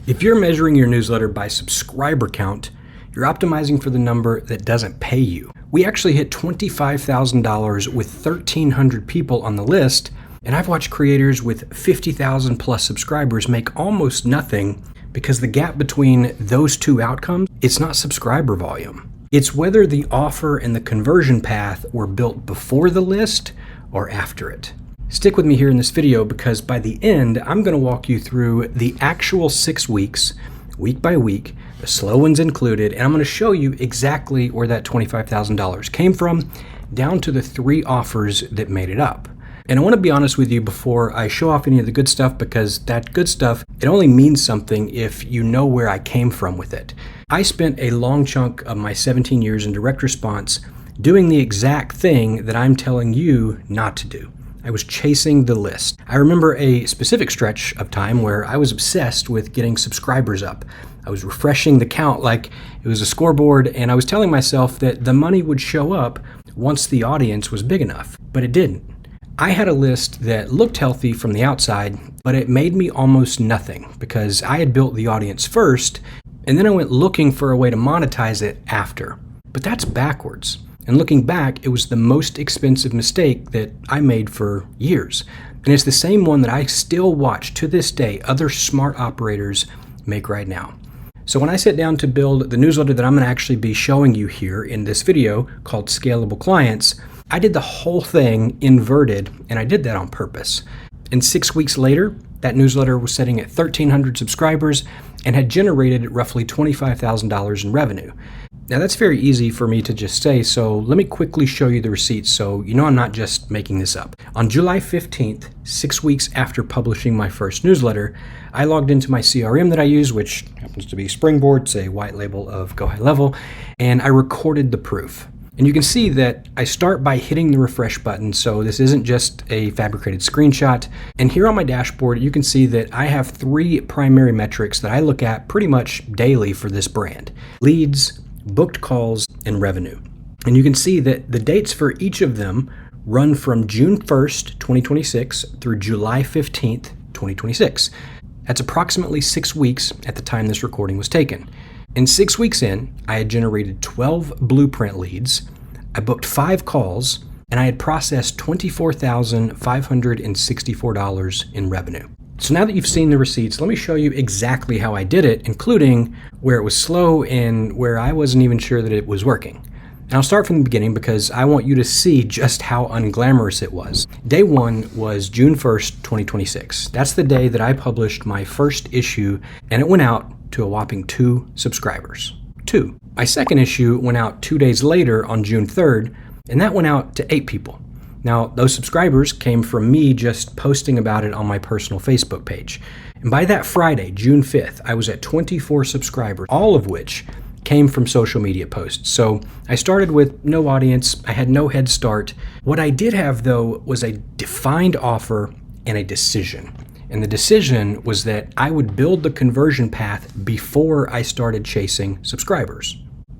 If you're measuring your newsletter by subscriber count, you're optimizing for the number that doesn't pay you. We actually hit $25,000 with 1,300 people on the list, and I've watched creators with 50,000 plus subscribers make almost nothing because the gap between those two outcomes, it's not subscriber volume. It's whether the offer and the conversion path were built before the list or after it. Stick with me here in this video because by the end, I'm going to walk you through the actual 6 weeks, week by week, the slow ones included, and I'm going to show you exactly where that $25,000 came from, down to the 3 offers that made it up. And I want to be honest with you before I show off any of the good stuff, because that good stuff, it only means something if you know where I came from with it. I spent a long chunk of my 17 years in direct response doing the exact thing that I'm telling you not to do. I was chasing the list. I remember a specific stretch of time where I was obsessed with getting subscribers up. I was refreshing the count like it was a scoreboard, and I was telling myself that the money would show up once the audience was big enough, but it didn't. I had a list that looked healthy from the outside, but it made me almost nothing because I had built the audience first, and then I went looking for a way to monetize it after. But that's backwards. And looking back, it was the most expensive mistake that I made for years. And it's the same one that I still watch to this day other smart operators make right now. So when I sit down to build the newsletter that I'm going to actually be showing you here in this video called Scalable Clients, I did the whole thing inverted, and I did that on purpose. And 6 weeks later, that newsletter was sitting at 1,300 subscribers and had generated roughly $25,000 in revenue. Now that's very easy for me to just say, so let me quickly show you the receipts so you know I'm not just making this up. On July 15th, 6 weeks after publishing my first newsletter, I logged into my CRM that I use, which happens to be Springboard, it's a white label of Go High Level, and I recorded the proof. And you can see that I start by hitting the refresh button, so this isn't just a fabricated screenshot. And here on my dashboard, you can see that I have 3 primary metrics that I look at pretty much daily for this brand: leads, booked calls, and revenue. And you can see that the dates for each of them run from June 1st, 2026 through July 15th, 2026. That's approximately 6 weeks at the time this recording was taken. And 6 weeks in, I had generated 12 blueprint leads, I booked 5 calls, and I had processed $24,564 in revenue. So now that you've seen the receipts, let me show you exactly how I did it, including where it was slow and where I wasn't even sure that it was working. And I'll start from the beginning because I want you to see just how unglamorous it was. Day 1 was June 1st, 2026. That's the day that I published my first issue, and it went out to a whopping 2 subscribers. 2. My second issue went out 2 days later on June 3rd, and that went out to 8 people. Now, those subscribers came from me just posting about it on my personal Facebook page. And by that Friday, June 5th, I was at 24 subscribers, all of which came from social media posts. So I started with no audience, I had no head start. What I did have though was a defined offer and a decision. And the decision was that I would build the conversion path before I started chasing subscribers.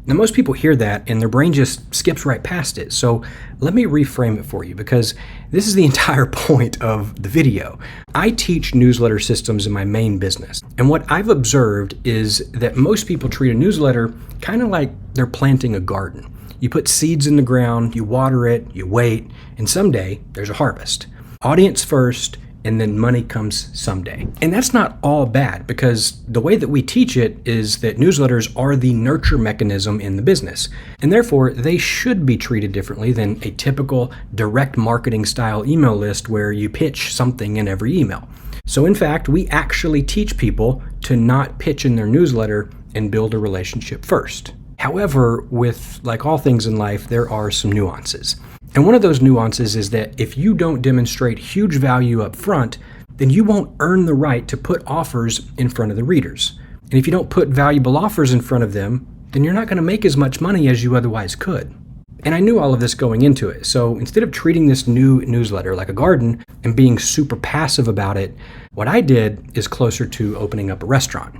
Now, most people hear that and their brain just skips right past it. So let me reframe it for you because this is the entire point of the video. I teach newsletter systems in my main business. And what I've observed is that most people treat a newsletter kind of like they're planting a garden. You put seeds in the ground, you water it, you wait, and someday there's a harvest. Audience first, and then money comes someday. And that's not all bad because the way that we teach it is that newsletters are the nurture mechanism in the business. And therefore, they should be treated differently than a typical direct marketing style email list where you pitch something in every email. So in fact, we actually teach people to not pitch in their newsletter and build a relationship first. However, with like all things in life, there are some nuances. And one of those nuances is that if you don't demonstrate huge value up front, then you won't earn the right to put offers in front of the readers. And if you don't put valuable offers in front of them, then you're not going to make as much money as you otherwise could. And I knew all of this going into it. So instead of treating this new newsletter like a garden and being super passive about it, what I did is closer to opening up a restaurant.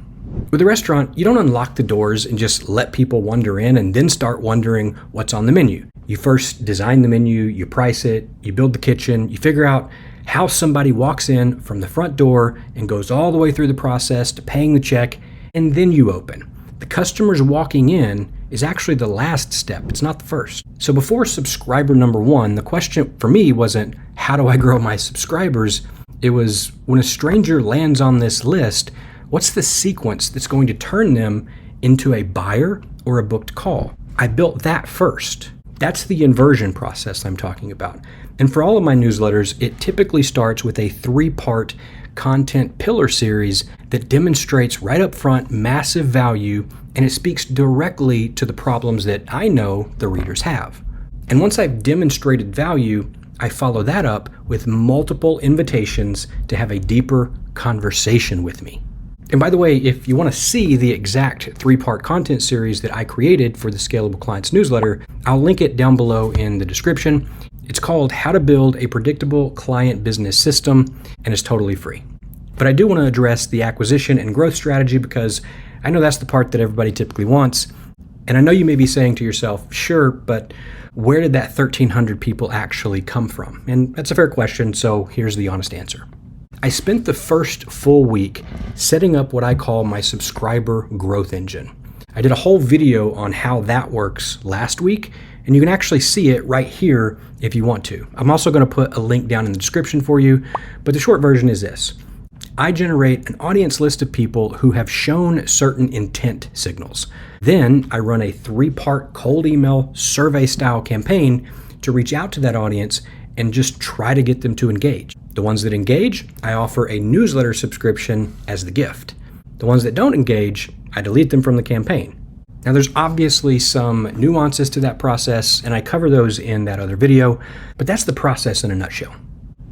With a restaurant, you don't unlock the doors and just let people wander in and then start wondering what's on the menu. You first design the menu, you price it, you build the kitchen, you figure out how somebody walks in from the front door and goes all the way through the process to paying the check, and then you open. The customers walking in is actually the last step. It's not the first. So before subscriber number 1, the question for me wasn't, how do I grow my subscribers? It was, when a stranger lands on this list, what's the sequence that's going to turn them into a buyer or a booked call? I built that first. That's the inversion process I'm talking about. And for all of my newsletters, it typically starts with a 3-part content pillar series that demonstrates right up front massive value, and it speaks directly to the problems that I know the readers have. And once I've demonstrated value, I follow that up with multiple invitations to have a deeper conversation with me. And by the way, if you want to see the exact 3-part content series that I created for the Scalable Clients newsletter, I'll link it down below in the description. It's called How to Build a Predictable Client Business System, and it's totally free. But I do want to address the acquisition and growth strategy because I know that's the part that everybody typically wants. And I know you may be saying to yourself, sure, but where did that 1,300 people actually come from? And that's a fair question, so here's the honest answer. I spent the first full week setting up what I call my subscriber growth engine. I did a whole video on how that works last week, and you can actually see it right here if you want to. I'm also going to put a link down in the description for you, but the short version is this. I generate an audience list of people who have shown certain intent signals. Then I run a 3-part cold email survey style campaign to reach out to that audience and just try to get them to engage. The ones that engage, I offer a newsletter subscription as the gift. The ones that don't engage, I delete them from the campaign. Now there's obviously some nuances to that process, and I cover those in that other video, but that's the process in a nutshell.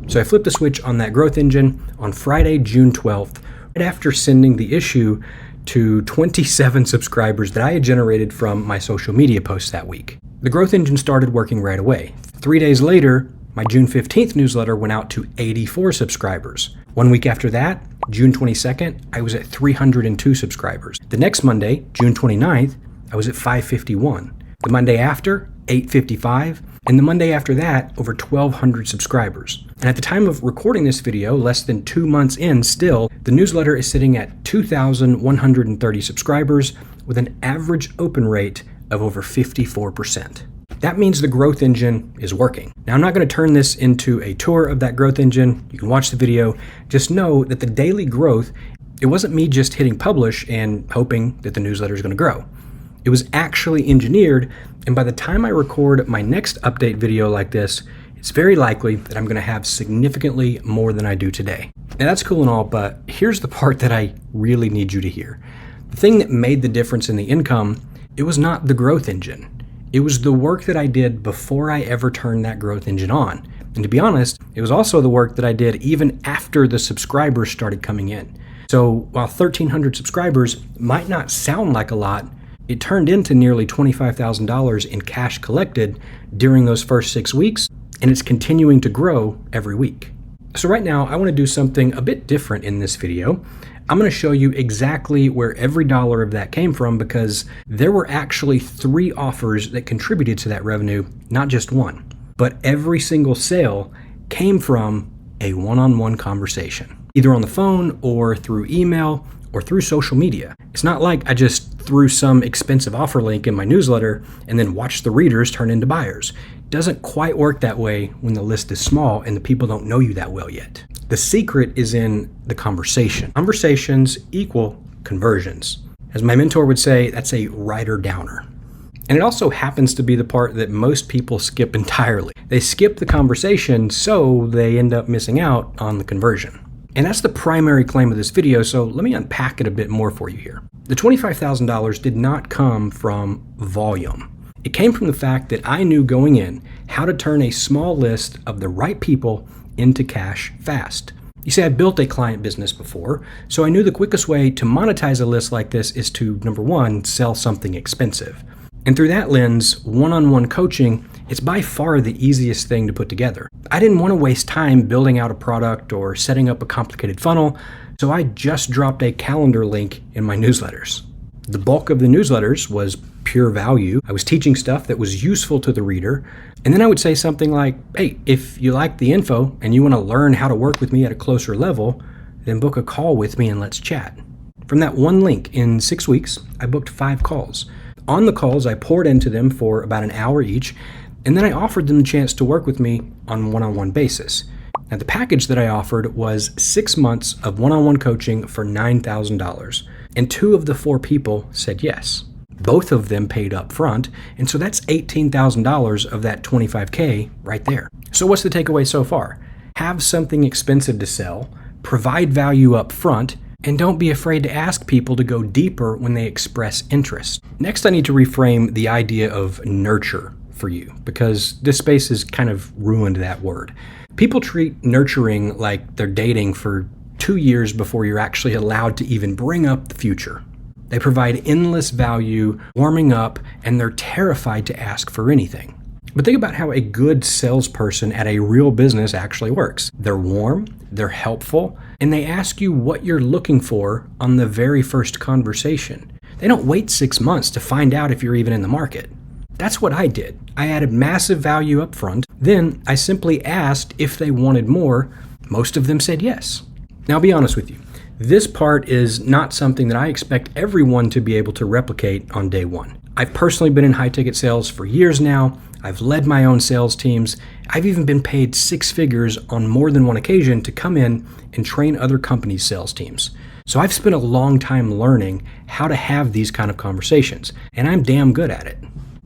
So I flipped the switch on that growth engine on Friday, June 12th, right after sending the issue to 27 subscribers that I had generated from my social media posts that week. The growth engine started working right away. 3 days later, my June 15th newsletter went out to 84 subscribers. 1 week after that, June 22nd, I was at 302 subscribers. The next Monday, June 29th, I was at 551. The Monday after, 855. And the Monday after that, over 1,200 subscribers. And at the time of recording this video, less than 2 months in still, the newsletter is sitting at 2,130 subscribers with an average open rate of over 54%. That means the growth engine is working. Now, I'm not going to turn this into a tour of that growth engine. You can watch the video. Just know that the daily growth, it wasn't me just hitting publish and hoping that the newsletter is going to grow. It was actually engineered, and by the time I record my next update video like this, it's very likely that I'm going to have significantly more than I do today. And that's cool and all, but here's the part that I really need you to hear. The thing that made the difference in the income, it was not the growth engine. It was the work that I did before I ever turned that growth engine on. And to be honest, it was also the work that I did even after the subscribers started coming in. So while 1,300 subscribers might not sound like a lot, it turned into nearly $25,000 in cash collected during those first 6 weeks, and it's continuing to grow every week. So right now, I want to do something a bit different in this video. I'm going to show you exactly where every dollar of that came from because there were actually 3 offers that contributed to that revenue, not just one. But every single sale came from a one-on-one conversation, either on the phone or through email or through social media. It's not like I just threw some expensive offer link in my newsletter and then watched the readers turn into buyers. It doesn't quite work that way when the list is small and the people don't know you that well yet. The secret is in the conversation. Conversations equal conversions. As my mentor would say, that's a writer-downer. And it also happens to be the part that most people skip entirely. They skip the conversation, so they end up missing out on the conversion. And that's the primary claim of this video, so let me unpack it a bit more for you here. The $25,000 did not come from volume. It came from the fact that I knew going in how to turn a small list of the right people into cash fast. You see, I built a client business before, so I knew the quickest way to monetize a list like this is to, number one, sell something expensive. And through that lens, one-on-one coaching, it's by far the easiest thing to put together. I didn't want to waste time building out a product or setting up a complicated funnel, so I just dropped a calendar link in my newsletters. The bulk of the newsletters was pure value. I was teaching stuff that was useful to the reader. And then I would say something like, hey, if you like the info and you want to learn how to work with me at a closer level, then book a call with me and let's chat. From that one link, in 6 weeks, I booked 5 calls. On the calls, I poured into them for about an hour each, and then I offered them the chance to work with me on a one-on-one basis. Now, the package that I offered was 6 months of one-on-one coaching for $9,000, and 2 of the 4 people said yes. Both of them paid up front, and so that's $18,000 of that $25K right there. So what's the takeaway so far? Have something expensive to sell, provide value up front, and don't be afraid to ask people to go deeper when they express interest. Next, I need to reframe the idea of nurture for you, because this space has kind of ruined that word. People treat nurturing like they're dating for 2 years before you're actually allowed to even bring up the future. They provide endless value, warming up, and they're terrified to ask for anything. But think about how a good salesperson at a real business actually works. They're warm, they're helpful, and they ask you what you're looking for on the very first conversation. They don't wait 6 months to find out if you're even in the market. That's what I did. I added massive value up front. Then I simply asked if they wanted more. Most of them said yes. Now, I'll be honest with you. This part is not something that I expect everyone to be able to replicate on day one. I've personally been in high-ticket sales for years now. I've led my own sales teams. I've even been paid 6 figures on more than one occasion to come in and train other companies' sales teams. So I've spent a long time learning how to have these kind of conversations, and I'm damn good at it.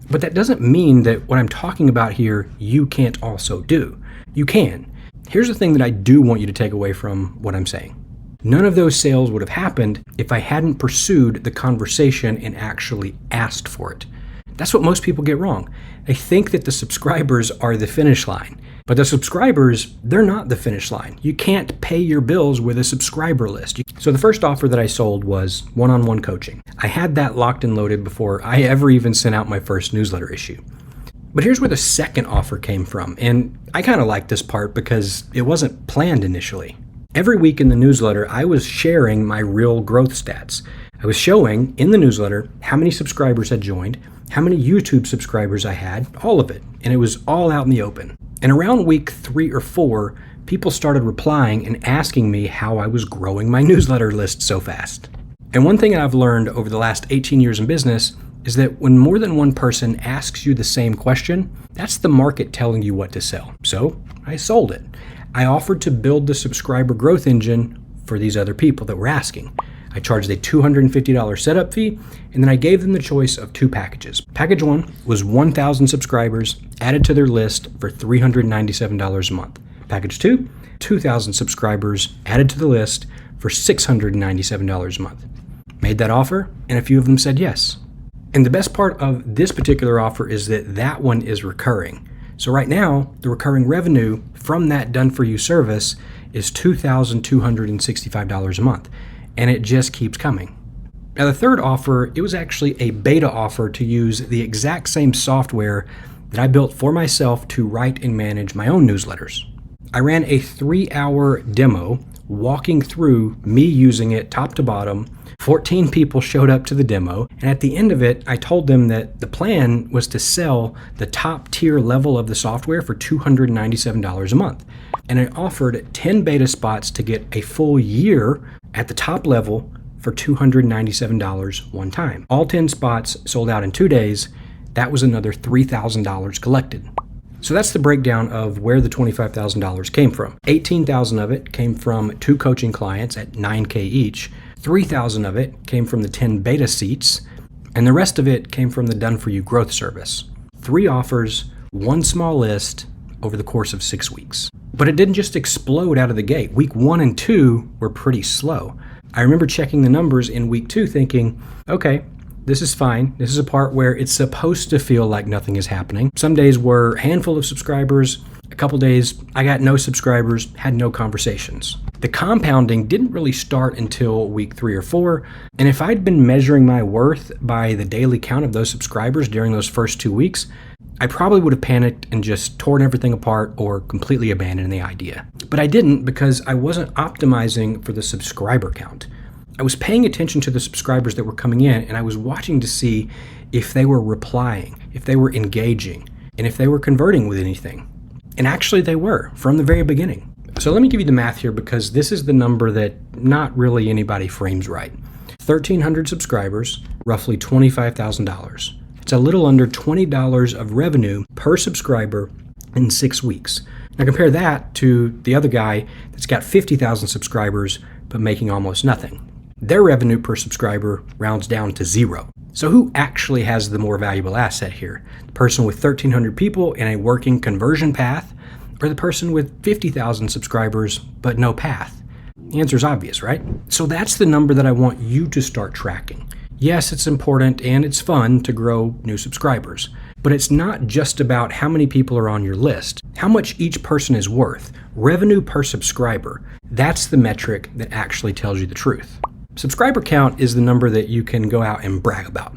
But that doesn't mean that what I'm talking about here, you can't also do. You can. Here's the thing that I do want you to take away from what I'm saying. None of those sales would have happened if I hadn't pursued the conversation and actually asked for it. That's what most people get wrong. They think that the subscribers are the finish line. But the subscribers, they're not the finish line. You can't pay your bills with a subscriber list. So the first offer that I sold was one-on-one coaching. I had that locked and loaded before I ever even sent out my first newsletter issue. But here's where the second offer came from. And I kind of like this part because it wasn't planned initially. Every week in the newsletter, I was sharing my real growth stats. I was showing in the newsletter how many subscribers had joined, how many YouTube subscribers I had, all of it. And it was all out in the open. And around week 3 or 4, people started replying and asking me how I was growing my newsletter list so fast. And one thing I've learned over the last 18 years in business is that when more than one person asks you the same question, that's the market telling you what to sell. So I sold it. I offered to build the subscriber growth engine for these other people that were asking. I charged a $250 setup fee, and then I gave them the choice of 2 packages. Package 1 was 1,000 subscribers added to their list for $397 a month. Package 2, 2,000 subscribers added to the list for $697 a month. Made that offer, and a few of them said yes. And the best part of this particular offer is that that one is recurring. So right now, the recurring revenue from that done-for-you service is $2,265 a month, and it just keeps coming. Now, the third offer, it was actually a beta offer to use the exact same software that I built for myself to write and manage my own newsletters. I ran a 3-hour demo walking through me using it top to bottom. 14 people showed up to the demo, and at the end of it, I told them that the plan was to sell the top tier level of the software for $297 a month. And I offered 10 beta spots to get a full year at the top level for $297 one time. All 10 spots sold out in 2 days. That was another $3,000 collected. So that's the breakdown of where the $25,000 came from. $18,000 of it came from 2 coaching clients at $9K each. $3,000 of it came from the 10 beta seats, and the rest of it came from the done-for-you growth service. 3 offers, 1 small list over the course of 6 weeks. But it didn't just explode out of the gate. Week 1 and 2 were pretty slow. I remember checking the numbers in week 2 thinking, okay, this is fine. This is a part where it's supposed to feel like nothing is happening. Some days were a handful of subscribers. A couple days, I got no subscribers, had no conversations. The compounding didn't really start until week 3 or 4. And if I'd been measuring my worth by the daily count of those subscribers during those first 2 weeks, I probably would have panicked and just torn everything apart or completely abandoned the idea. But I didn't because I wasn't optimizing for the subscriber count. I was paying attention to the subscribers that were coming in, and I was watching to see if they were replying, if they were engaging, and if they were converting with anything. And actually they were from the very beginning. So let me give you the math here, because this is the number that not really anybody frames right. 1,300 subscribers, roughly $25,000. It's a little under $20 of revenue per subscriber in 6 weeks. Now compare that to the other guy that's got 50,000 subscribers but making almost nothing. Their revenue per subscriber rounds down to 0. So who actually has the more valuable asset here? The person with 1,300 people and a working conversion path, or the person with 50,000 subscribers but no path? The answer is obvious, right? So that's the number that I want you to start tracking. Yes, it's important and it's fun to grow new subscribers, but it's not just about how many people are on your list. How much each person is worth, revenue per subscriber, that's the metric that actually tells you the truth. Subscriber count is the number that you can go out and brag about,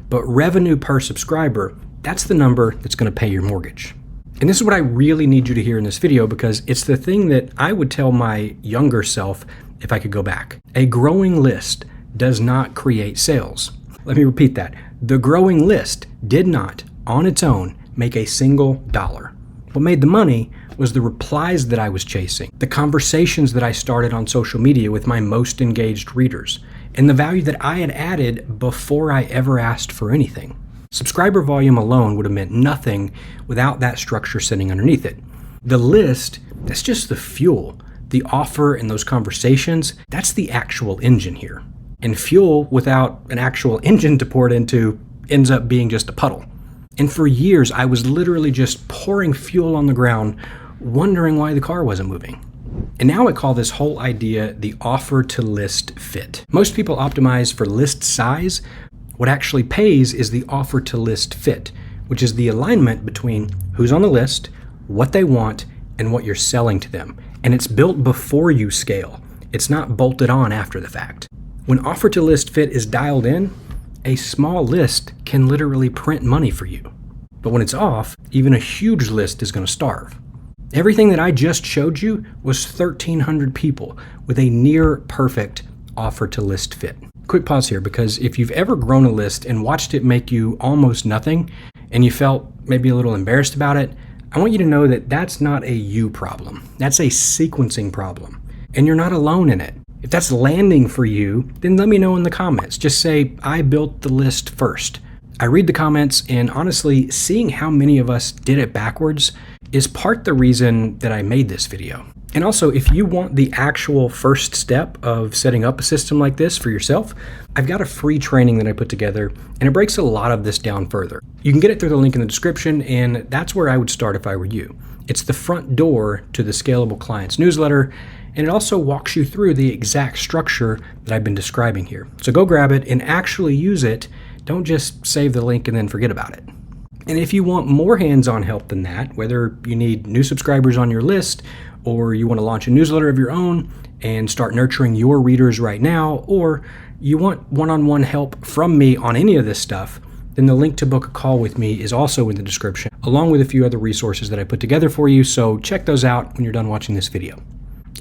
but revenue per subscriber, that's the number that's going to pay your mortgage. And this is what I really need you to hear in this video, because it's the thing that I would tell my younger self if I could go back. A growing list does not create sales. Let me repeat that. The growing list did not, on its own, make a single dollar. What made the money was the replies that I was chasing, the conversations that I started on social media with my most engaged readers, and the value that I had added before I ever asked for anything. Subscriber volume alone would have meant nothing without that structure sitting underneath it. The list, that's just the fuel. The offer and those conversations, that's the actual engine here. And fuel without an actual engine to pour it into ends up being just a puddle. And for years, I was literally just pouring fuel on the ground, wondering why the car wasn't moving. And now I call this whole idea the offer to list fit. Most people optimize for list size. What actually pays is the offer to list fit, which is the alignment between who's on the list, what they want, and what you're selling to them. And it's built before you scale. It's not bolted on after the fact. When offer to list fit is dialed in, a small list can literally print money for you. But when it's off, even a huge list is going to starve. Everything that I just showed you was 1,300 people with a near perfect offer to list fit. Quick pause here, because if you've ever grown a list and watched it make you almost nothing and you felt maybe a little embarrassed about it, I want you to know that that's not a you problem. That's a sequencing problem, and you're not alone in it. If that's landing for you, then let me know in the comments. Just say, I built the list first. I read the comments, and honestly, seeing how many of us did it backwards is part the reason that I made this video. And also, if you want the actual first step of setting up a system like this for yourself, I've got a free training that I put together, and it breaks a lot of this down further. You can get it through the link in the description, and that's where I would start if I were you. It's the front door to the Scalable Clients newsletter, and it also walks you through the exact structure that I've been describing here. So go grab it and actually use it. Don't just save the link and then forget about it. And if you want more hands-on help than that, whether you need new subscribers on your list, or you want to launch a newsletter of your own and start nurturing your readers right now, or you want one-on-one help from me on any of this stuff, then the link to book a call with me is also in the description, along with a few other resources that I put together for you, so check those out when you're done watching this video.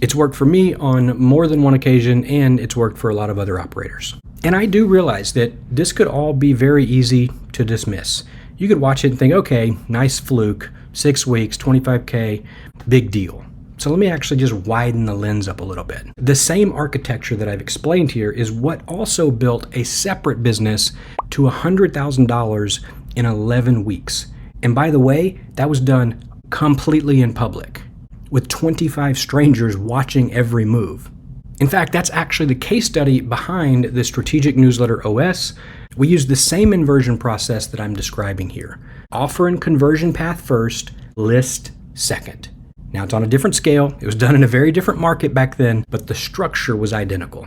It's worked for me on more than one occasion, and it's worked for a lot of other operators. And I do realize that this could all be very easy to dismiss. You could watch it and think, okay, nice fluke, 6 weeks, 25K, big deal. So let me actually just widen the lens up a little bit. The same architecture that I've explained here is what also built a separate business to $100,000 in 11 weeks. And by the way, that was done completely in public, with 25 strangers watching every move. In fact, that's actually the case study behind the Strategic Newsletter OS. We use the same inversion process that I'm describing here. Offer and conversion path first, list second. Now it's on a different scale. It was done in a very different market back then, but the structure was identical.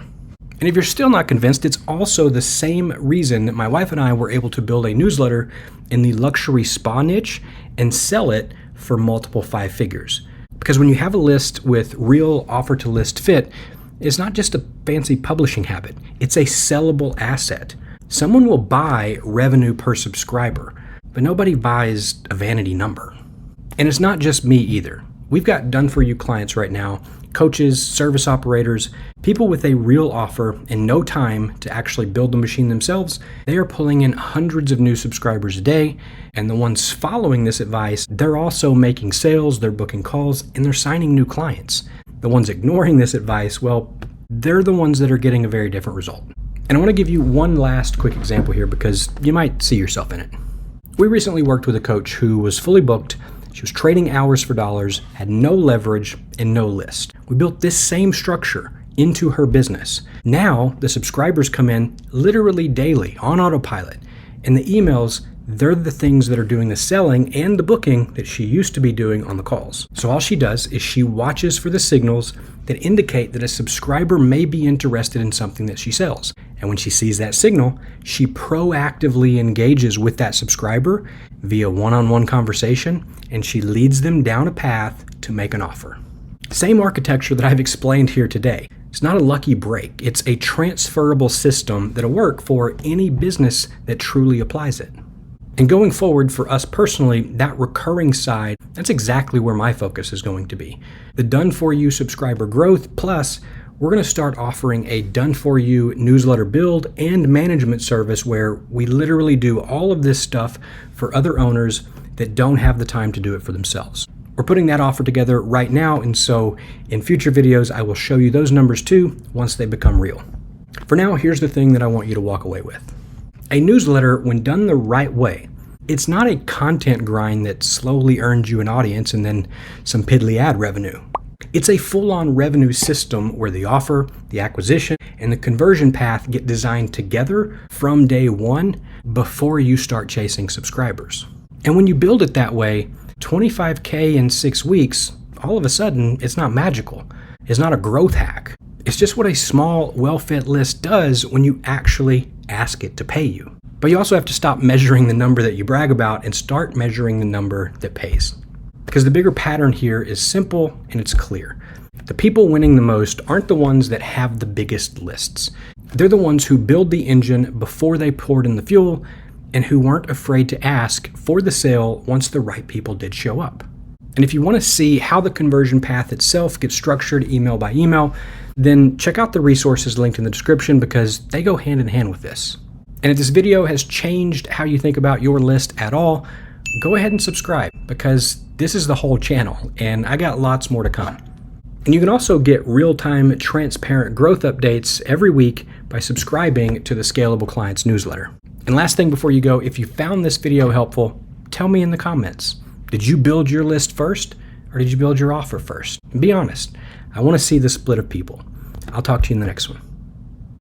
And if you're still not convinced, it's also the same reason that my wife and I were able to build a newsletter in the luxury spa niche and sell it for multiple 5 figures. Because when you have a list with real offer to list fit, it's not just a fancy publishing habit. It's a sellable asset. Someone will buy revenue per subscriber, but nobody buys a vanity number. And it's not just me either. We've got done-for-you clients right now coaches, service operators, people with a real offer and no time to actually build the machine themselves, they are pulling in hundreds of new subscribers a day. And the ones following this advice, they're also making sales, they're booking calls, and they're signing new clients. The ones ignoring this advice, well, they're the ones that are getting a very different result. And I want to give you one last quick example here because you might see yourself in it. We recently worked with a coach who was fully booked. She was trading hours for dollars, had no leverage, and no list. We built this same structure into her business. Now the subscribers come in literally daily on autopilot, and the emails, they're the things that are doing the selling and the booking that she used to be doing on the calls. So all she does is she watches for the signals that indicate that a subscriber may be interested in something that she sells. And when she sees that signal, she proactively engages with that subscriber via one-on-one conversation, and she leads them down a path to make an offer. Same architecture that I've explained here today. It's not a lucky break. It's a transferable system that'll work for any business that truly applies it. And going forward for us personally, that recurring side, that's exactly where my focus is going to be. The done-for-you subscriber growth, plus we're going to start offering a done-for-you newsletter build and management service where we literally do all of this stuff for other owners that don't have the time to do it for themselves. We're putting that offer together right now, and so in future videos, I will show you those numbers too once they become real. For now, here's the thing that I want you to walk away with. A newsletter, when done the right way, it's not a content grind that slowly earns you an audience and then some piddly ad revenue. It's a full-on revenue system where the offer, the acquisition, and the conversion path get designed together from day one before you start chasing subscribers. And when you build it that way, $25K in 6 weeks, all of a sudden, it's not magical. It's not a growth hack. It's just what a small, well-fit list does when you actually ask it to pay you. But you also have to stop measuring the number that you brag about and start measuring the number that pays. Because the bigger pattern here is simple and it's clear. The people winning the most aren't the ones that have the biggest lists. They're the ones who build the engine before they poured in the fuel and who weren't afraid to ask for the sale once the right people did show up. And if you want to see how the conversion path itself gets structured email by email, then check out the resources linked in the description because they go hand in hand with this. And if this video has changed how you think about your list at all, go ahead and subscribe because this is the whole channel and I got lots more to come. And you can also get real-time transparent growth updates every week by subscribing to the Scalable Clients newsletter. And last thing before you go, if you found this video helpful, tell me in the comments. Did you build your list first or did you build your offer first? And be honest. I want to see the split of people. I'll talk to you in the next one.